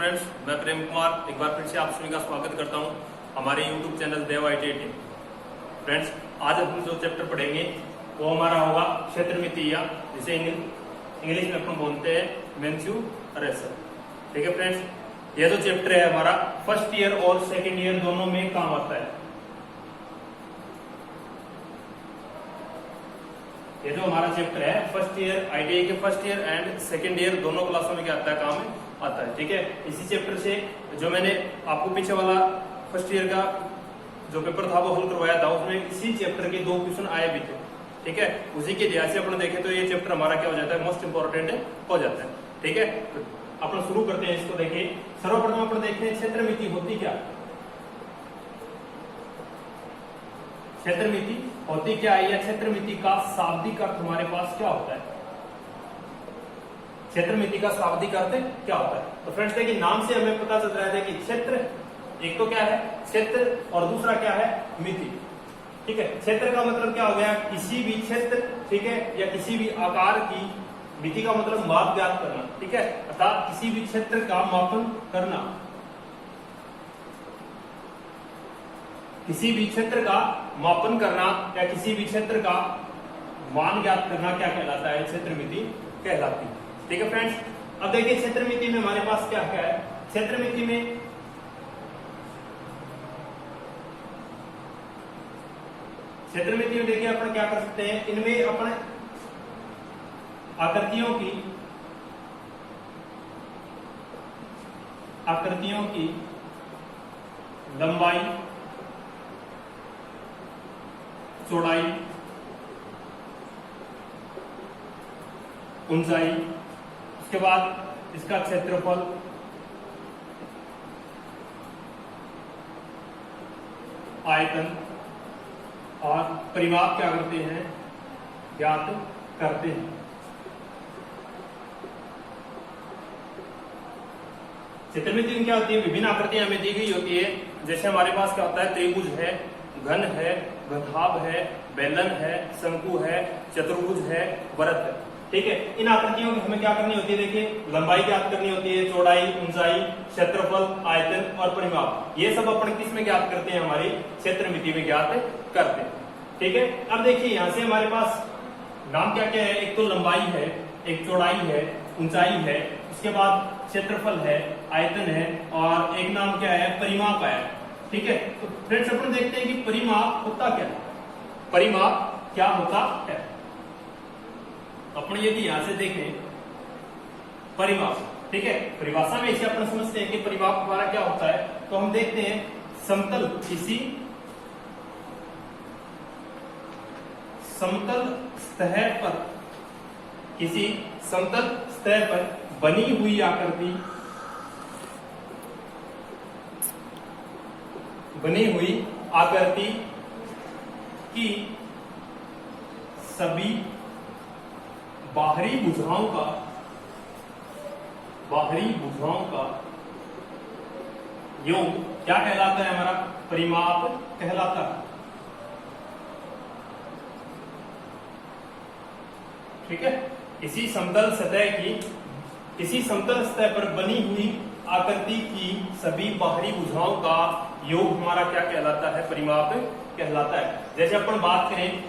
Friends, मैं प्रेम कुमार एक बार फिर से आप सभी का स्वागत करता हूं हमारे YouTube चैनल देव IIT। फ्रेंड्स, आज हम जो चैप्टर पढ़ेंगे वो हमारा होगा क्षेत्रमिति, या जिसे इंग्लिश में अपन बोलते हैं मेंसुरेशन। ठीक है फ्रेंड्स, ये जो चैप्टर है हमारा फर्स्ट ईयर और सेकेंड ईयर दोनों में काम आता है। ये जो हमारा चैप्टर है फर्स्ट ईयर IIT के first year and second year दोनों क्लासों में क्या आता है, काम आता है। ठीक है, इसी चैप्टर से जो मैंने आपको पीछे वाला फर्स्ट ईयर का जो पेपर था वो हल करवाया था, उसमें इसी चैप्टर के 2 क्वेश्चन आए भी थे। ठीक है, उसी के लिहाज से अपन देखें तो ये चैप्टर हमारा क्या हो जाता है, मोस्ट इंपोर्टेंट हो जाता है। ठीक है, तो अपन शुरू करते हैं इसको। देखिए, सर्वप्रथम अपन देखते हैं क्षेत्रमिति होती क्या। क्षेत्रमिति होती क्या है, या क्षेत्रमिति का शाब्दिक अर्थ हमारे पास क्या होता है। क्षेत्रमिति का शाब्दिक अर्थ क्या होता है, तो फ्रेंड्स देखिए, नाम से हमें पता चल रहा है कि क्षेत्र एक तो क्या है, क्षेत्र, और दूसरा क्या है, मिति। ठीक है, क्षेत्र का मतलब क्या हो गया, किसी भी क्षेत्र, ठीक है, या किसी भी आकार की। मिति का मतलब माप ज्ञात करना। ठीक है, अर्थात किसी भी क्षेत्र का मापन करना, किसी भी क्षेत्र का मापन करना या किसी भी क्षेत्र का मान ज्ञात करना क्या कहलाता है, क्षेत्रमिति कहलाती है। ठीक है फ्रेंड्स, अब देखिए क्षेत्रमिति में हमारे पास क्या क्या है। क्षेत्रमिति में देखिए अपन क्या कर सकते हैं, इनमें अपन आकृतियों की लंबाई, चौड़ाई, ऊंचाई, उसके बाद इसका क्षेत्रफल, आयतन और परिमाप क्या करते हैं, ज्ञात करते हैं। क्षेत्रमिति क्या होती है, विभिन्न आकृतियां हमें दी गई होती है। जैसे हमारे पास क्या होता है, त्रिभुज है, घन है, घनाभ है, बेलन है, शंकु है, चतुर्भुज है, वृत्त है। ठीक है, इन आकृतियों की हमें क्या करनी होती है, देखिए लंबाई ज्ञात करनी होती है, चौड़ाई, ऊंचाई, क्षेत्रफल, आयतन और परिमाप। ये सब अपन किस में ज्ञात करते हैं, हमारी क्षेत्रमिति में ज्ञात करते हैं। ठीक है, अब देखिए यहां से हमारे पास नाम क्या क्या है, एक तो लंबाई है, एक चौड़ाई है, ऊंचाई है, उसके बाद क्षेत्रफल है, आयतन है, और एक नाम क्या है, परिमाप है। ठीक है, तो फ्रेंड्स अपन देखते हैं कि परिमाप होता क्या है। परिमाप क्या होता है, अपन यदि यहां से देखें परिमाप, ठीक है, परिभाषा में इसे अपन समझते हैं कि परिमाप हमारा क्या होता है, तो हम देखते हैं समतल, किसी समतल सतह पर, किसी समतल सतह पर बनी हुई आकृति, की सभी बाहरी भुजाओं का योग क्या कहलाता है, हमारा परिमाप कहलाता है। ठीक है, किसी समतल सतह पर बनी हुई आकृति की सभी बाहरी भुजाओं का योग हमारा क्या कहलाता है, परिमाप कहलाता है। जैसे अपन बात करें,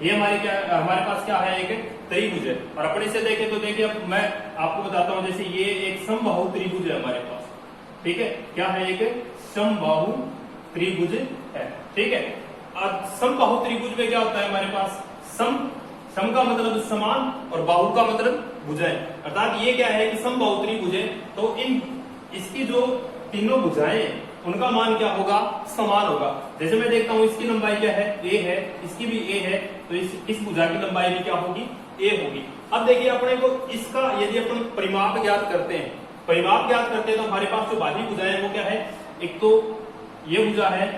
ये हमारे पास क्या है, एक त्रिभुज है, और अपन इसे देखें तो देखिए, अब मैं आपको बताता हूं, जैसे ये एक समबाहु त्रिभुज है हमारे पास। ठीक है, क्या है, एक समबाहु त्रिभुज है। ठीक है, और समबाहु त्रिभुज में क्या होता है, हमारे पास सम का मतलब समान और बाहु का मतलब भुजाएं, अर्थात ये क्या है कि समबाहु त्रिभुज है, तो इसकी जो तीनों भुजाएं उनका मान क्या होगा, समान होगा। जैसे मैं देखता हूं इसकी लंबाई क्या है, a है, इसकी भी a है, तो इस भुजा की लंबाई भी क्या होगी, a होगी। अब देखिए अपने को इसका यदि अपन परिमाप ज्ञात करते हैं, तो हमारे पास जो बाहरी भुजाएं हैं वो क्या है, एक तो ये भुजा है,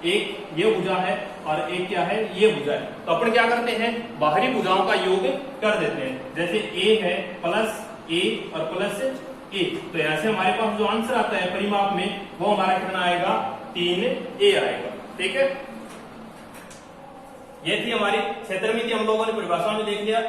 एक ये भुजा है, और एक क्या है, ये भुजा है। तो अपन क्या करते हैं, बाहरी भुजाओं का योग कर देते हैं। जैसे a है प्लस a और प्लस a, तो यहाँ से हमारे पास जो आंसर आता है परिमाप में, वो हमारा कितना आएगा, 3a आएगा। ठीक है, ये थी हमारी क्षेत्रमिति, हम लोगों ने परिभाषा में देख लिया।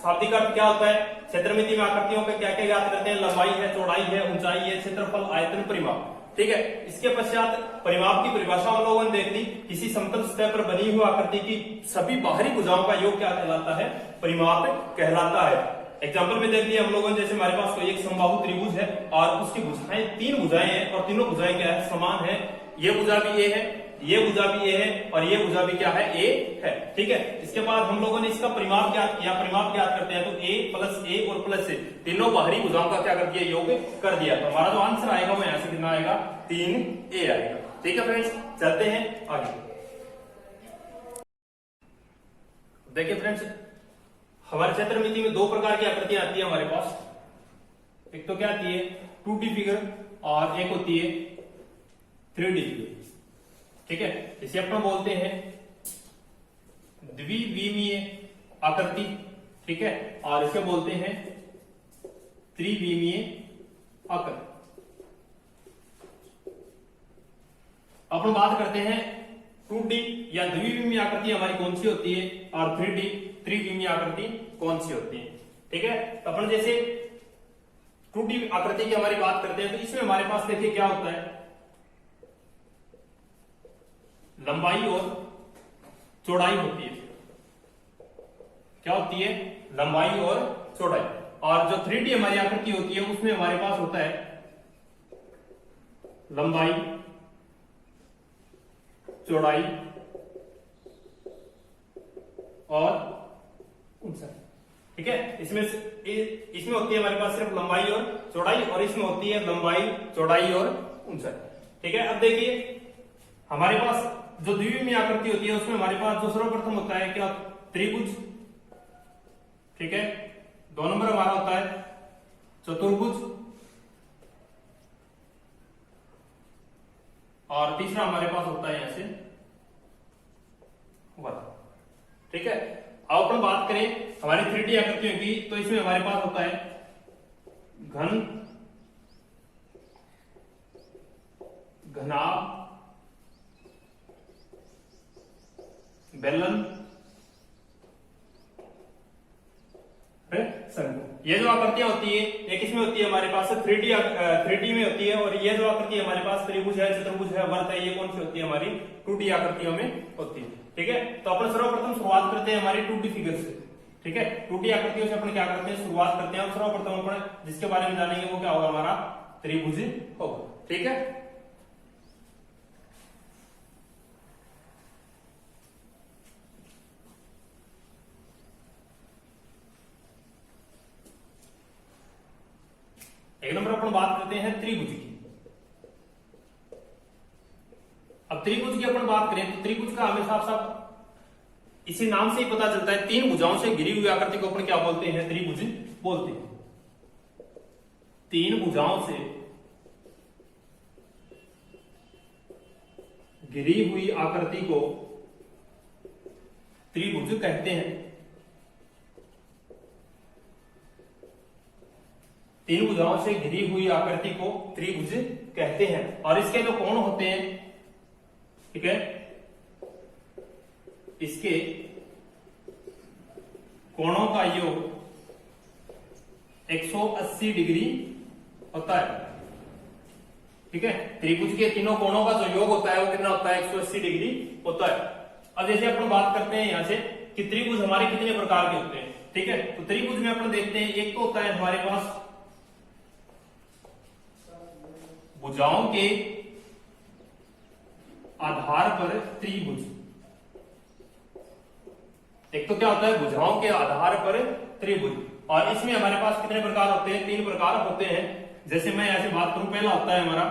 शाब्दिक अर्थ क्या होता है, क्षेत्रमिति में आकृतियों का क्या क्या ज्ञात करते हैं, लंबाई है, चौड़ाई है, ऊंचाई है, क्षेत्रफल, आयतन, परिमाप। ठीक है, इसके पश्चात परिमाप की परिभाषा हम लोगों ने देख ली। किसी समतल सतह पर बनी हुई आकृति की सभी बाहरी भुजाओं का योग क्या कहलाता है, परिमाप कहलाता है। एग्जाम्पल में देख लिया हम लोगों ने, जैसे हमारे पास कोई एक समबाहु त्रिभुज है और उसकी भुजाएं 3 भुजाएं हैं और तीनों भुजाएं क्या है, समान है। ये भुजा भी ए है, ये भुजा भी ए है और ये भुजा भी क्या है, ए है। ठीक है, इसके बाद हम लोगों ने इसका परिमाप ज्ञात किया। परिमाप ज्ञात करते हैं तो ए प्लस ए और प्लस ए, तीनों बाहरी भुजाओं का क्या कर दिया, योग कर दिया। तो हमारा जो आंसर आएगा वो यहां से कितना आएगा, 3a आएगा। ठीक है फ्रेंड्स, चलते हैं आगे। देखिए फ्रेंड्स, हमारे क्षेत्रमिति में 2 प्रकार की आकृतियां आती है हमारे पास। एक तो क्या आती है 2D फिगर और एक होती है 3D फिगर। ठीक है, इसे अपन बोलते हैं द्विविमीय आकृति। ठीक है, और इसे बोलते हैं त्रिविमीय आकृति। अपन बात करते हैं 2D या द्विविमीय आकृति हमारी कौन सी होती है और 3D त्रिविमीय आकृति कौन सी होती है। ठीक है, तो अपन जैसे 2D आकृति की हमारी बात करते हैं तो इसमें हमारे पास देखिए क्या होता है, लंबाई और चौड़ाई होती है। क्या होती है, लंबाई और चौड़ाई। और जो 3D हमारी आकृति होती है उसमें हमारे पास होता है लंबाई, चौड़ाई और ऊंचाई। ठीक है, इसमें होती है हमारे पास सिर्फ लंबाई और चौड़ाई और इसमें होती है लंबाई, चौड़ाई और ऊंचाई। ठीक है, अब देखिए हमारे पास जो द्विविमीय आकृति होती है उसमें हमारे पास जो सर्वप्रथम होता है क्या, त्रिभुज। ठीक है, 2 नंबर हमारा होता है चतुर्भुज और तीसरा हमारे पास होता है यहां से वर्ग। ठीक है, अब अपन बात करें हमारी 3D आकृतियों की तो इसमें हमारे पास होता है घन, घनाभ, बेलन, शंकु। ये जो आकृतियां होती है एक इसमें होती है हमारे पास 3D में होती है और ये जो आकृति हमारे पास त्रिभुज है, चतुर्भुज है, वर्त है, ये कौन सी होती है, हमारी 2D आकृतियों में होती है। ठीक है, तो अपन सर्वप्रथम शुरुआत करते हैं हमारी 2D फिगर से। ठीक है, 2D आकृतियों से अपन क्या करते हैं, शुरुआत करते हैं और सर्वप्रथम अपन जिसके बारे में जानेंगे वो क्या होगा, हमारा त्रिभुज होगा। ठीक है, एक नंबर अपन बात करते हैं त्रिभुज की। अब त्रिभुज की अपन बात करें तो त्रिभुज का हमेशा सब इसी नाम से ही पता चलता है, 3 भुजाओं से घिरी हुई आकृति को अपन क्या बोलते हैं, त्रिभुज बोलते हैं। 3 भुजाओं से घिरी हुई आकृति को त्रिभुज कहते हैं। 3 भुजाओं से घिरी हुई आकृति को त्रिभुज कहते हैं और इसके जो कोण होते हैं, ठीक है, इसके कोणों का योग 180 डिग्री होता है। ठीक है, त्रिभुज के तीनों कोणों का जो योग होता है वो कितना होता है, 180 डिग्री होता है। अब जैसे अपन बात करते हैं यहां से कि त्रिभुज हमारे कितने प्रकार के होते हैं। ठीक है, तो त्रिभुज में अपन देखते हैं एक तो होता है हमारे पास भुजाओं के आधार पर त्रिभुज। एक तो क्या होता है, भुजाओं के आधार पर त्रिभुज, और इसमें हमारे पास कितने प्रकार होते हैं, 3 प्रकार होते हैं। जैसे मैं ऐसे बात करूं, पहला होता है हमारा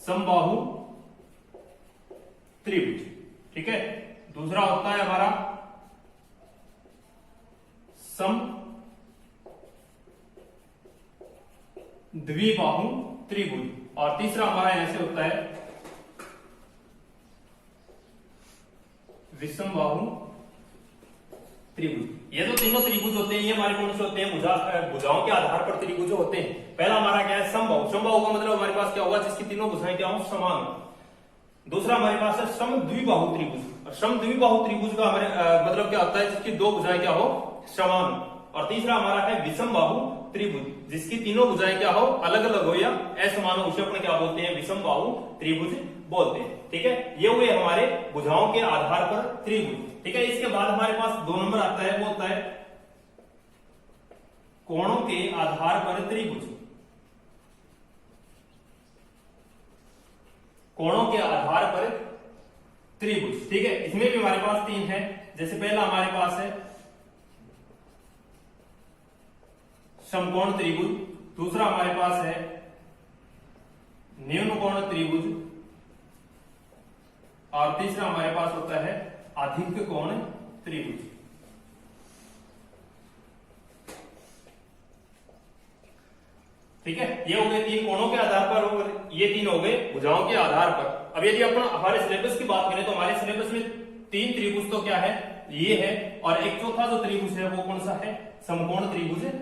समबाहु त्रिभुज। ठीक है, दूसरा होता है हमारा सम द्विबाहु त्रिभुज और तीसरा हमारा ऐसे होता है विषमबाहु त्रिभुज। ये जो तीनों त्रिभुज होते हैं ये हमारे कौन से होते हैं, भुजाओं के आधार पर त्रिभुज होते हैं। पहला हमारा क्या है, समबाहु। समबाहु का मतलब हमारे पास क्या होगा, जिसकी तीनों भुजाएं क्या हो, समान हो। दूसरा हमारे पास है समद्विबाहु त्रिभुज। और समद्विबाहु त्रिभुज का हमारे मतलब क्या होता है, जिसकी दो भुजाएं क्या हो, समान हो। और तीसरा हमारा है विषम बाहु त्रिभुज, जिसकी तीनों भुजाएं क्या हो, अलग अलग हो या असमान हो, उसे अपन क्या बोलते हैं, विषम बाहु त्रिभुज बोलते हैं। ठीक है, ये हुए हमारे भुजाओं के आधार पर त्रिभुज। ठीक है, इसके बाद हमारे पास 2 नंबर आता है, वो होता है कोणों के आधार पर त्रिभुज। कोणों के आधार पर त्रिभुज। ठीक है, इसमें भी हमारे पास 3 है। जैसे पहला हमारे पास है समकोण त्रिभुज, दूसरा हमारे पास है न्यून कोण त्रिभुज, और तीसरा हमारे पास होता है अधिक कोण त्रिभुज। ठीक है, ये हो गए 3 कोणों के आधार पर, और ये 3 हो गए भुजाओं के आधार पर। अब यदि अपन हमारे सिलेबस की बात करें तो हमारे सिलेबस में 3 त्रिभुज तो क्या है, ये है, और एक चौथा जो त्रिभुज है वो कौन सा है, समकोण त्रिभुज है।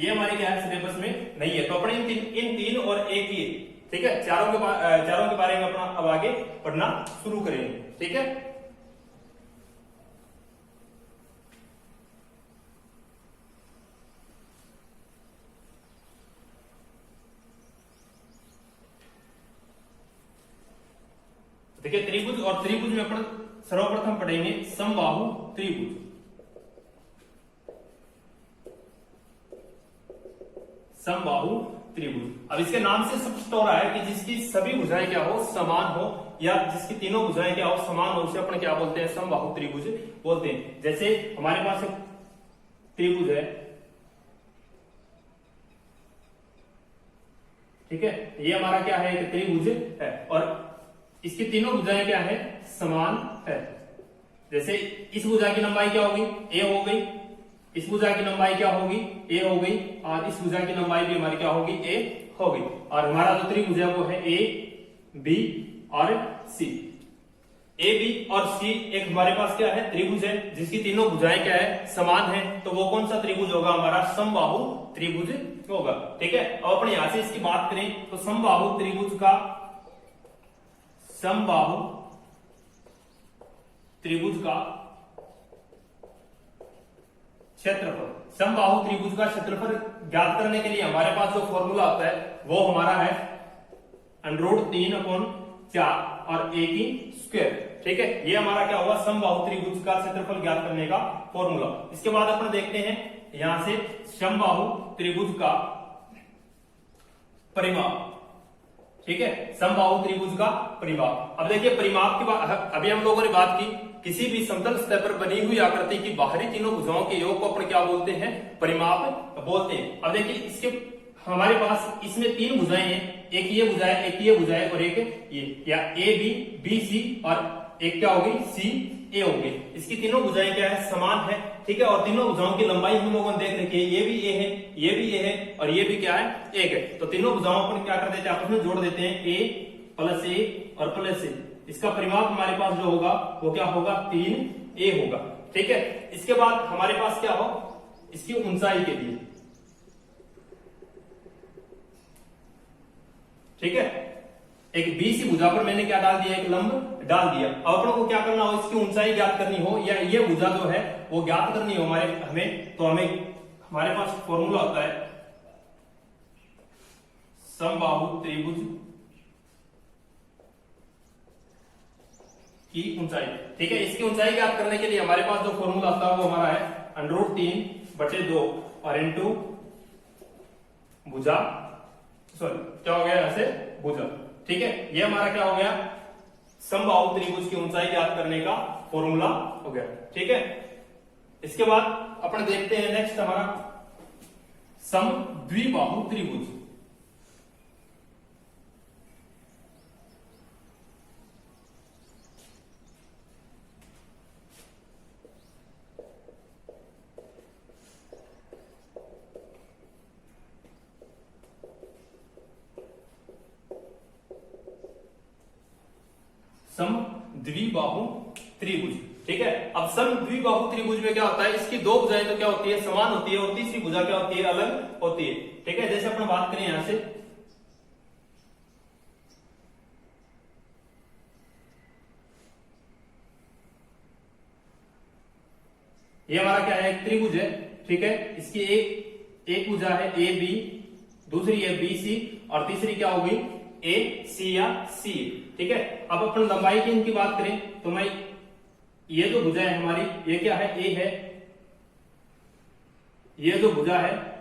ये हमारे क्या है, सिलेबस में नहीं है। तो अपने इन 3 और एक ही, ठीक है, चारों के बारे में अपना अब आगे पढ़ना शुरू करेंगे। ठीक है, देखिए त्रिभुज, और त्रिभुज में अपन सर्वप्रथम पढ़ेंगे समबाहु त्रिभुज। समबाहु त्रिभुज। अब इसके नाम से स्पष्ट हो रहा है कि जिसकी सभी भुजाएं क्या हो, समान हो, या जिसकी तीनों भुजाएं क्या हो, समान हो, उसे अपन क्या बोलते हैं, समबाहु त्रिभुज बोलते हैं। जैसे हमारे पास एक त्रिभुज है, ठीक है, ये हमारा क्या है, एक त्रिभुज है, और इसकी तीनों भुजाएं क्या है, समान है। जैसे इस भुजा की लंबाई क्या होगी, ए हो गई, इस भुजा की लंबाई क्या होगी, ए हो गई, और इस भुजा की लंबाई भी हमारी क्या होगी, ए हो गई। और हमारा जो त्रिभुज है वो है ए बी और सी। ए बी और सी एक हमारे पास क्या है, त्रिभुज है, जिसकी तीनों भुजाएं क्या है, समान है। तो वो कौन सा त्रिभुज होगा, हमारा समबाहु त्रिभुज होगा। ठीक है, अब अपन यहां से इसकी बात करें तो समबाहु त्रिभुज का, समबाहु त्रिभुज का क्षेत्रफल, समबाहु त्रिभुज का क्षेत्रफल ज्ञात करने के लिए हमारे पास जो फॉर्मूला होता है वो हमारा है √3/4 और a की स्क्वायर। ठीक है, ये हमारा क्या होगा, समबाहु त्रिभुज का क्षेत्रफल ज्ञात करने का फॉर्मूला। इसके बाद अपन देखते हैं यहां से समबाहु त्रिभुज का परिमाप। ठीक है, समबाहु त्रिभुज का परिमाप। अब देखिए परिमाप की बात अभी हम लोगों ने बात की, किसी भी समतल सतह पर बनी हुई आकृति की बाहरी तीनों भुजाओं के योग को अपन क्या बोलते हैं, परिमाप बोलते हैं। अब देखिए इसके हमारे पास इसमें 3 भुजाएं हैं, एक ये भुजा है, एक ये भुजा है, और एक ये, या ए बी बी सी, और एक क्या होगी, सी ए होगी। इसकी तीनों भुजाएं क्या है, समान है। ठीक है, और तीनों भुजाओं की लंबाई हम लोगों ने देख रखी है, ये भी ए है, ये भी ए है, और ये भी क्या है, एक है। तो तीनों भुजाओं पर क्या कर देते हैं, आपस में जोड़ देते हैं, ए प्लस ए और प्लस ए। इसका परिमाप हमारे पास जो होगा वो क्या होगा, 3a होगा। ठीक है, इसके बाद हमारे पास क्या हो, इसकी ऊंचाई के लिए, ठीक है, एक बी सी भुजा पर मैंने क्या डाल दिया, एक लंब डाल दिया। अब अपन को क्या करना हो, इसकी ऊंचाई ज्ञात करनी हो, या ये भुजा जो है वो ज्ञात करनी हो हमें, तो हमारे पास फॉर्मूला होता है समबाहु त्रिभुज की ऊंचाई। ठीक है, इसकी ऊंचाई ज्ञात करने के लिए हमारे पास जो फॉर्मूला आता है वो हमारा है √3/2 और इंटू भुजा, सॉरी क्या हो गया, यहां से भुजा। ठीक है, ये हमारा क्या हो गया, समबाहु त्रिभुज की ऊंचाई ज्ञात करने का फॉर्मूला हो गया। ठीक है, इसके बाद अपन देखते हैं नेक्स्ट हमारा समद्विबाहु त्रिभुज। समद्विबाहु त्रिभुज। ठीक है, अब समद्विबाहु त्रिभुज में क्या होता है, इसकी 2 भुजाएं तो क्या होती है, समान होती है, और तीसरी भुजा क्या होती है, अलग होती है। ठीक है, जैसे अपन बात करें यहां से ये हमारा क्या है, एक त्रिभुज है, ठीक है। इसकी एक भुजा है ए बी, दूसरी है बी सी, और तीसरी क्या होगी, ए सी या सी, ठीक है। अब अपन लंबाई की इनकी बात करें तो मैं ये जो भुजा है हमारी, ये क्या है, ए है, ये जो भुजा है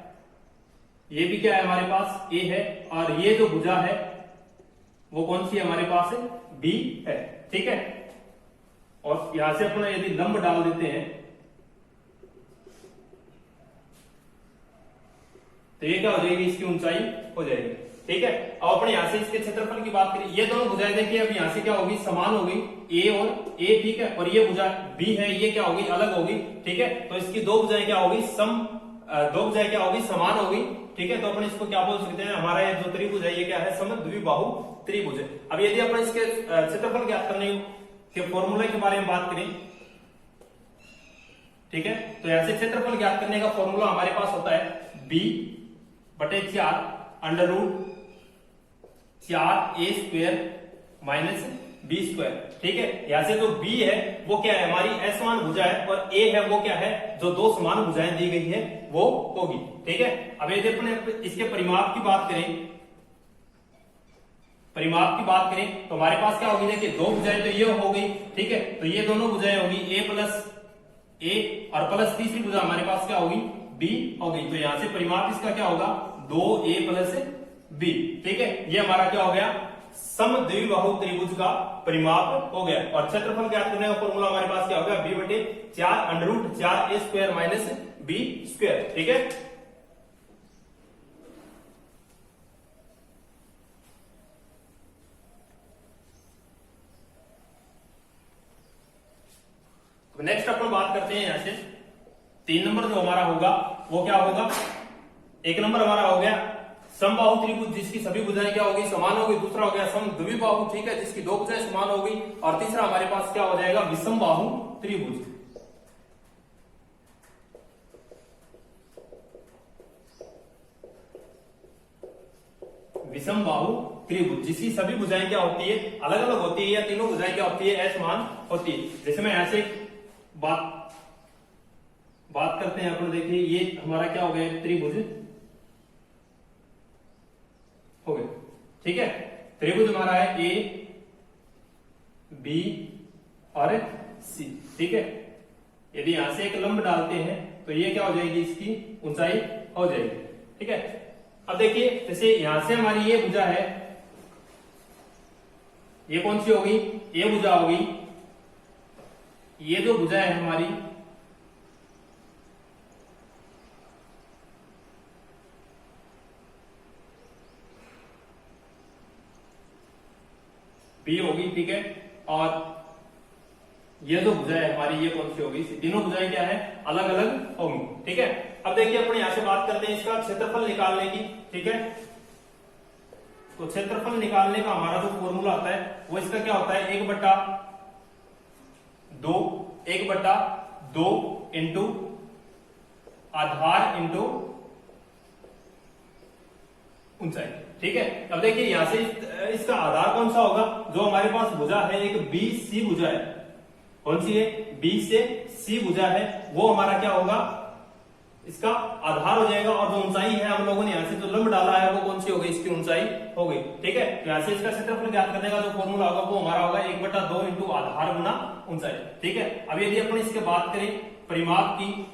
ये भी क्या है हमारे पास, ए है, और ये जो भुजा है वो कौन सी है हमारे पास है, बी है, ठीक है। और यहां से अपना यदि लंब डाल देते हैं तो ये क्या हो जाएगी, इसकी ऊंचाई हो जाएगी, ठीक है। अब अपने यहां से इसके क्षेत्रफल की बात करें, ये दोनों भुजाएं देखिए अब यहां से क्या होगी, समान होगी, ए और ए, ठीक है। और ये भुजा बी है, ये क्या होगी, अलग होगी, ठीक है। तो इसकी दो भुजाएं क्या होगी, दो भुजाएं क्या होगी, समान होगी, ठीक है। तो अपन इसको क्या बोल सकते हैं, हमारा ये जो त्रिभुज है ये क्या है, समद्विबाहु त्रिभुज है। अब यदि अपन इसके क्षेत्रफल ज्ञात करने के फॉर्मूले के बारे में बात करें, ठीक है, तो ऐसे क्षेत्रफल ज्ञात करने का फॉर्मूला हमारे पास होता है बी बटे 4 अंडर रूट 4 ए स्क्वायर माइनस बी स्क्वायर, ठीक है। यहां से जो बी है वो क्या है, हमारी असमान भुजा है, और ए है वो क्या है, जो दो समान भुजाएं दी गई है वो होगी, ठीक है। अब यदि अपने इसके परिमाप की बात करें, तो हमारे पास क्या होगी, देखिए दो भुजाएं तो ये हो गई, ठीक है। तो ये दोनों भुजाएं होगी ए प्लस ए, और प्लस तीसरी भुजा हमारे पास क्या होगी, बी हो गई। तो यहां से परिमाप इसका क्या होगा, 2a प्लस बी, ठीक है। ये हमारा क्या हो गया, समद्विबाहु त्रिभुज का परिमाप हो गया। और क्षेत्रफल ज्ञात करने का फॉर्मूला हमारे पास क्या होगा, बी बटे 4 अंडर रूट 4 ए स्क्वायर माइनस बी स्क्वायर, ठीक है। तो नेक्स्ट अपन बात करते हैं यहां से 3 नंबर जो हमारा होगा वो क्या होगा, 1 नंबर हमारा हो गया समबाहु त्रिभुज जिसकी सभी भुजाएं क्या होगी, समान होगी। दूसरा हो गया समद्विबाहु, ठीक है, जिसकी दो भुजाएं समान होगी। और तीसरा हमारे पास क्या हो जाएगा, विषमबाहु त्रिभुज। विषमबाहु त्रिभुज जिसकी सभी भुजाएं क्या होती है, अलग अलग होती है, या तीनों भुजाएं क्या होती है, असमान होती है। जैसे मैं ऐसे बात करते हैं अपन, देखिए ये हमारा क्या हो गया, त्रिभुज हो गया, ठीक है। त्रिभुज हमारा है ए बी और सी, ठीक है। यदि यहां से एक लंब डालते हैं तो ये क्या हो जाएगी, इसकी ऊंचाई हो जाएगी, ठीक है। अब देखिए जैसे यहां से हमारी ये भुजा है, ये कौन सी होगी, ये भुजा होगी। ये जो भुजा है हमारी बी होगी, ठीक है। और ये जो भुजा है हमारी ये कौन सी होगी, तीनों भुजाएं क्या है, अलग अलग होंगी, ठीक है। अब देखिए अपन यहां से बात करते हैं इसका क्षेत्रफल निकालने की, ठीक है। तो क्षेत्रफल निकालने का हमारा जो फॉर्मूला आता है वो इसका क्या होता है, 1/2 इंटू आधार इंटू ऊंचाई, ठीक है। अब देखिए यहां से इसका आधार कौन सा होगा, जो हमारे पास भुजा है एक बी सी भुजा है, कौन सी है, बी से सी भुजा है, वो हमारा क्या होगा, इसका आधार हो जाएगा। और जो ऊंचाई है हम लोगों ने यहां से जो लंब डाला है वो कौन सी हो गई, इसकी ऊंचाई हो गई, ठीक है। तो यहां से इसका क्षेत्रफल ज्ञात करने का जो फॉर्मूला होगा वो हमारा होगा 1/2 इंटू आधार गुना ऊंचाई, ठीक है। अब यदि अपन इसके बात करें परिमाप की,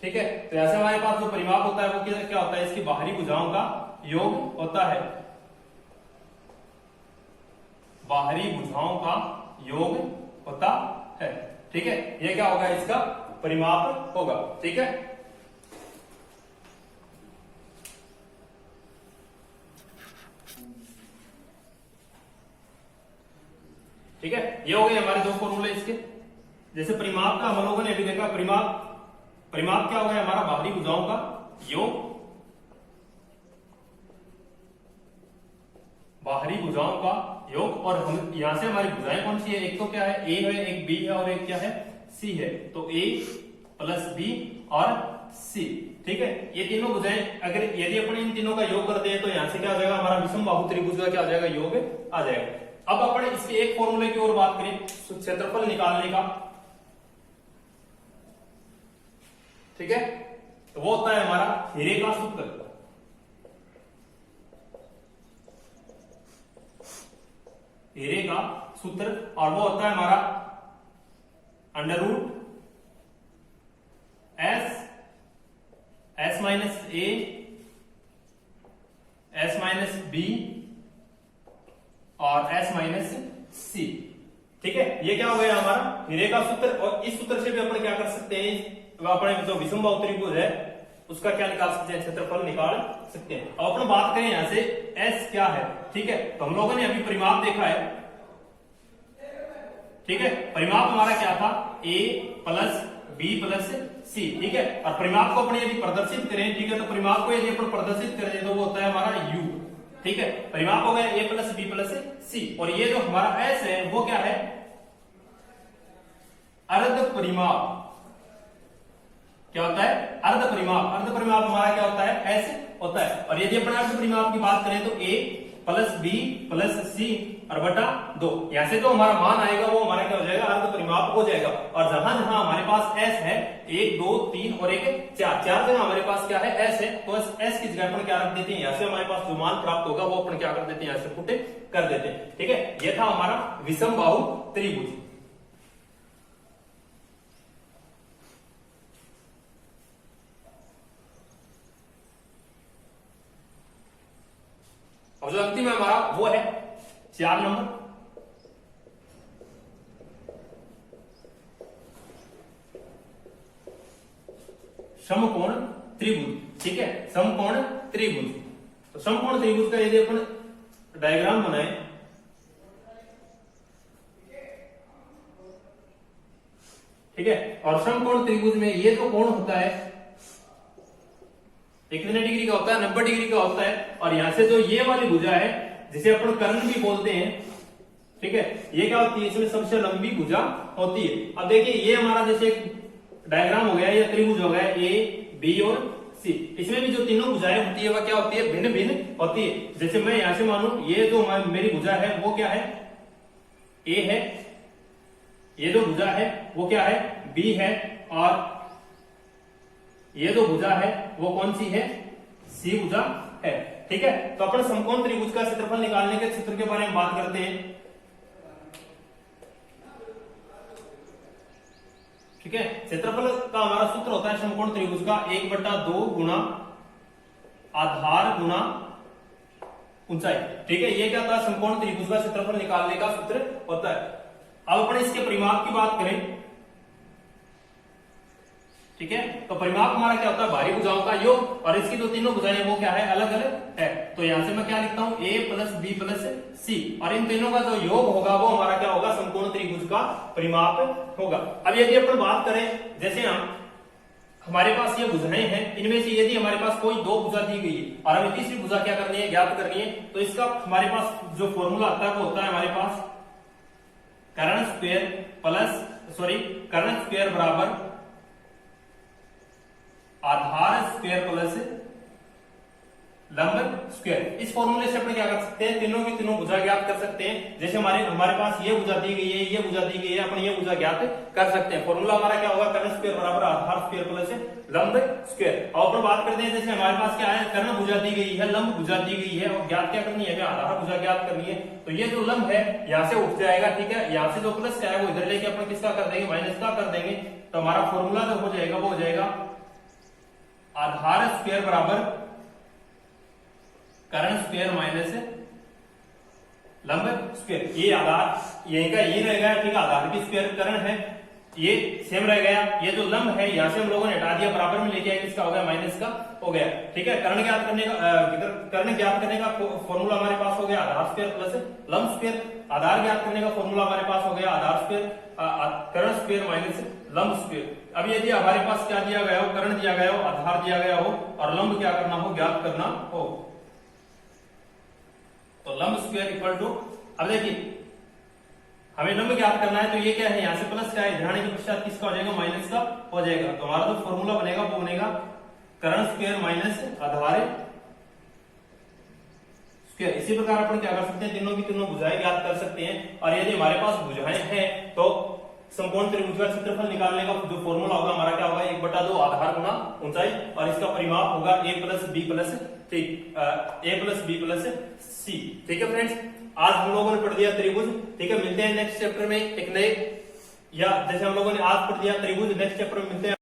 ठीक है, तो ऐसे हमारे पास जो परिमाप होता है वो क्या होता है, इसकी बाहरी भुजाओं का योग होता है, बाहरी भुजाओं का योग होता है, ठीक है। ये क्या होगा, इसका परिमाप होगा, ठीक है। ठीक है, ये हो गए हमारे दो फॉर्मूले इसके। जैसे परिमाप का हम लोगों ने अभी देखा, परिमाप क्या हो गया, हमारा बाहरी भुजाओं का योग, बाहरी भुजाओं का योग। और हम यहां से हमारी भुजाएं कौन सी है, एक तो क्या है, ए है, एक बी है, और एक क्या है, सी है। तो ए प्लस बी और सी, ठीक है। ये तीनों भुजाएं अगर यदि अपन इन तीनों का योग करते हैं तो यहां से क्या आ जाएगा, हमारा विषमबाहु त्रिभुज का क्या आ जाएगा, योग आ जाएगा। अब अपन इसके एक फॉर्मूले की ओर बात करें, क्षेत्रफल निकालने का, ठीक है, तो वो होता है हमारा हीरे का सूत्र, हीरे का सूत्र। और वो होता है हमारा under root S minus A S minus B और एस माइनस सी। ठीक है, ये क्या हो गया हमारा हीरे का सूत्र। और इस सूत्र से भी अपन क्या कर सकते हैं, अपने जो विषमबाहु त्रिभुज है उसका क्या निकाल सकते हैं, क्षेत्रफल निकाल सकते हैं। अब अपन बात करें यहां से एस क्या है। ठीक है, तो हम लोगों ने अभी परिमाप देखा है। ठीक है, परिमाप हमारा क्या था, a प्लस बी प्लस सी। ठीक है, और परिमाप को अपने यदि प्रदर्शित करें, ठीक है, तो परिमाप को यदि अपन प्रदर्शित करें तो वो होता है हमारा u। ठीक है, परिमाप हो गया a प्लस बी प्लस सी। और ये जो हमारा s है वो क्या है, अर्ध परिमाप। क्या होता है, अर्ध परिमाप। अर्ध परिमाप हमारा क्या होता है, s होता है। और यदि अपन अर्ध परिमाप की बात करें तो a प्लस बी प्लस सी और बटा 2, यहां से जो हमारा मान आएगा वो हमारा क्या हो जाएगा, अर्ध परिमाप हो जाएगा। और जहां जहां हमारे पास s है, 1 2 3 और 1 4, चार जगह हमारे पास क्या है, s है, तो s की जगह अपन क्या रख देते हैं, यहां से हमारे पास जो मान प्राप्त होगा वो अपन क्या कर देते हैं, यहां से पुट कर देते हैं। ठीक है, ये था हमारा विषमबाहु त्रिभुज। अब जो अंतिम है हमारा वो है 4 नंबर, समकोण त्रिभुज। ठीक है, समकोण त्रिभुज। तो समकोण त्रिभुज का यदि अपन डायग्राम बनाए, ठीक है, और समकोण त्रिभुज में ये जो कोण होता है कितने डिग्री का होता है, 90 डिग्री का होता है। और यहां से जो ये वाली भुजा है जिसे अपन कर्ण भी बोलते हैं, ठीक है, ये क्या होती है, इसमें सबसे लंबी भुजा होती है। अब देखिए ये हमारा जैसे डायग्राम हो गया, ये त्रिभुज हो गया ए बी और सी। इसमें भी जो तीनों भुजाएं होती है वह क्या होती है, भिन्न भिन्न होती है। जैसे मैं यहां से मानू ये जो मेरी भुजा है वो क्या है, ए है, ये जो भुजा है वो क्या है, बी है, और ये जो भुजा है वो कौन सी है, सी भुजा है। ठीक है, तो अपन समकोण त्रिभुज का क्षेत्रफल निकालने के सूत्र के बारे में बात करते हैं। ठीक है, क्षेत्रफल का हमारा सूत्र होता है समकोण त्रिभुज का 1/2 गुणा आधार गुणा ऊंचाई। ठीक है, ये क्या होता है, समकोण त्रिभुज का क्षेत्रफल निकालने का सूत्र होता है। अब अपन इसके परिमाप की बात करें, ठीक है, तो परिमाप हमारा क्या होता है, बाहरी भुजाओं का योग। और इसकी जो तीनों भुजाएं वो क्या है, अलग अलग है। तो यहां से मैं क्या लिखता हूं, a प्लस बी प्लस सी, और इन तीनों का जो योग होगा वो हमारा क्या होगा, समकोण त्रिभुज का परिमाप होगा। अब यदि अपन बात करें, जैसे हमारे पास ये भुजाएं हैं, इनमें से यदि हमारे पास कोई दो भुजा दी गई है और हमें तीसरी भुजा क्या करनी है, ज्ञात करनी है, तो इसका हमारे पास जो फॉर्मूला आता है वो होता है हमारे पास कर्ण स्क्वायर बराबर आधार स्क्वायर प्लस लंब स्क्वायर। इस फॉर्मूले से अपन क्या कर सकते हैं, तीनों की तीनों भुजा ज्ञात कर सकते हैं। जैसे हमारे पास ये भुजा दी गई है, ये भुजा दी गई है, अपन ये भुजा ज्ञात कर सकते हैं। फॉर्मूला हमारा क्या होगा, कर्ण स्क्वायर बराबर आधार स्क्वायर प्लस लंब स्क्वायर। और अपन बात करते हैं, जैसे हमारे पास क्या है, कर्ण भुजा दी गई है, लंब भुजा दी गई है, और ज्ञात क्या करनी है, आधार भुजा ज्ञात करनी है। तो ये जो लंब है यहाँ से उठ जाएगा, ठीक है, यहाँ से जो प्लस क्या है वो इधर लेके अपन किसका कर देंगे, माइनस का कर देंगे। तो हमारा फॉर्मूला जो हो जाएगा वो हो जाएगा आधार स्क्वायर बराबर कर्ण स्क्वायर माइनस लंब स्क्वायर। ये आधार यही का ये रहेगा, ठीक है, आधार भी स्क्वायर कर्ण है, ये सेम रह गया। ये जो लंब है यहाँ से हम लोगों ने हटा दिया, बराबर में लेके आए, किसका हो गया, माइनस का हो गया। ठीक है, कर्ण ज्ञात करने का फॉर्मूला हमारे पास हो गया आधार स्क्वायर प्लस लंब स्क्वायर। आधार ज्ञात करने का फॉर्मूला हमारे पास हो गया आधार स्क्वायर कर्ण स्क्वायर माइनस लंब स्क्वायर। अब यदि हमारे पास क्या दिया गया हो, कर्ण दिया गया हो, आधार दिया गया हो, और लंब क्या करना हो, ज्ञात करना हो, तो लंब स्क्वायर इक्वल टू, अब देखिए हमें लंब ज्ञात करना है, तो ये क्या है, यहां से प्लस क्या है, ध्यान के पश्चात किसका हो जाएगा, माइनस का हो जाएगा। तो हमारा जो फॉर्मूला बनेगा वो बनेगा कर्ण स्क्वायर माइनस आधार स्क्वायर। इसी प्रकार अपन क्या कर सकते हैं, तीनों की तीनों भुजाएं ज्ञात कर सकते हैं। और यदि हमारे पास भुजाएं हैं तो समकोण त्रिभुज का क्षेत्रफल निकालने का जो फॉर्मूला होगा हमारा क्या होगा, 1/2 आधार गुना ऊंचाई, और इसका परिमाप होगा a प्लस बी प्लस सी। ठीक है फ्रेंड्स, आज हम लोगों ने पढ़ दिया त्रिभुज। ठीक है, मिलते हैं नेक्स्ट चैप्टर में एक नए, या जैसे हम लोगों ने आज पढ़ दिया त्रिभुज, नेक्स्ट चैप्टर में मिलते हैं।